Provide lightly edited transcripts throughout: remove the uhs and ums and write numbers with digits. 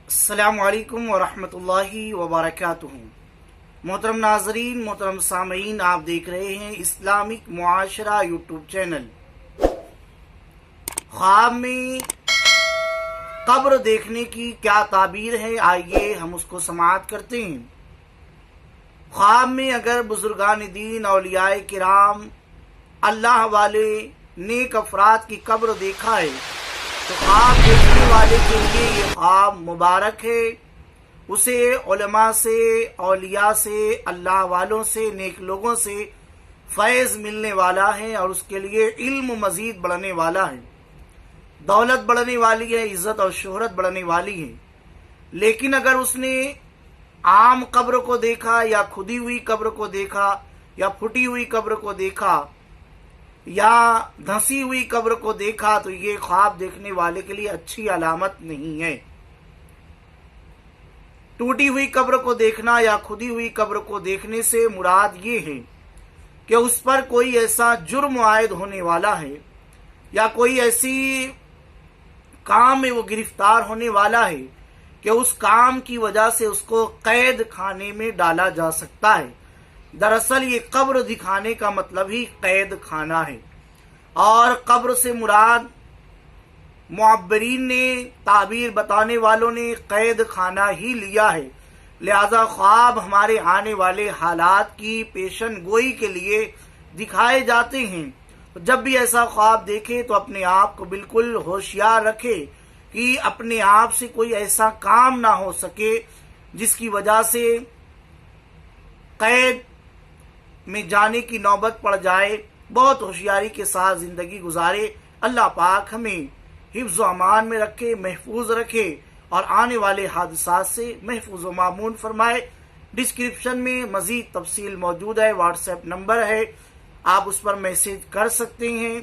السلام علیکم ورحمۃ اللہ وبرکاتہ۔ محترم ناظرین، محترم سامعین، آپ دیکھ رہے ہیں اسلامک معاشرہ یوٹیوب چینل۔ خواب میں قبر دیکھنے کی کیا تعبیر ہے، آئیے ہم اس کو سماعت کرتے ہیں۔ خواب میں اگر بزرگان دین، اولیاء کرام، اللہ والے، نیک افراد کی قبر دیکھا ہے تو خواب دیکھنے والے کے لیے یہ خواب مبارک ہے۔ اسے علماء سے، اولیاء سے، اللہ والوں سے، نیک لوگوں سے فیض ملنے والا ہے اور اس کے لیے علم مزید بڑھنے والا ہے، دولت بڑھنے والی ہے، عزت اور شہرت بڑھنے والی ہے۔ لیکن اگر اس نے عام قبر کو دیکھا یا کھدی ہوئی قبر کو دیکھا یا پھٹی ہوئی قبر کو دیکھا یا دھنسی ہوئی قبر کو دیکھا تو یہ خواب دیکھنے والے کے لیے اچھی علامت نہیں ہے۔ ٹوٹی ہوئی قبر کو دیکھنا یا کھدی ہوئی قبر کو دیکھنے سے مراد یہ ہے کہ اس پر کوئی ایسا جرم عائد ہونے والا ہے یا کوئی ایسی کام میں وہ گرفتار ہونے والا ہے کہ اس کام کی وجہ سے اس کو قید خانے میں ڈالا جا سکتا ہے۔ دراصل یہ قبر دکھانے کا مطلب ہی قید خانہ ہے، اور قبر سے مراد معبرین نے، تعبیر بتانے والوں نے قید خانہ ہی لیا ہے۔ لہذا خواب ہمارے آنے والے حالات کی پیشن گوئی کے لیے دکھائے جاتے ہیں۔ جب بھی ایسا خواب دیکھے تو اپنے آپ کو بالکل ہوشیار رکھے کہ اپنے آپ سے کوئی ایسا کام نہ ہو سکے جس کی وجہ سے قید میں جانے کی نوبت پڑ جائے۔ بہت ہوشیاری کے ساتھ زندگی گزارے۔ اللہ پاک ہمیں حفظ و امان میں رکھے، محفوظ رکھے اور آنے والے حادثات سے محفوظ و مامون فرمائے۔ ڈسکرپشن میں مزید تفصیل موجود ہے، واٹس ایپ نمبر ہے، آپ اس پر میسج کر سکتے ہیں،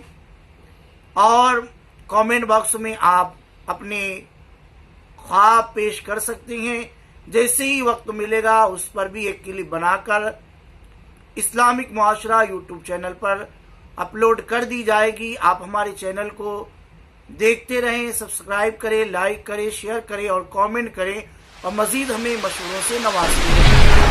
اور کامنٹ باکس میں آپ اپنے خواب پیش کر سکتے ہیں۔ جیسے ہی وقت ملے گا اس پر بھی ایک کلپ بنا کر اسلامک معاشرہ یوٹیوب چینل پر اپلوڈ کر دی جائے گی۔ آپ ہمارے چینل کو دیکھتے رہیں، سبسکرائب کریں، لائک کریں، شیئر کریں اور کامنٹ کریں، اور مزید ہمیں مشوروں سے نوازیں۔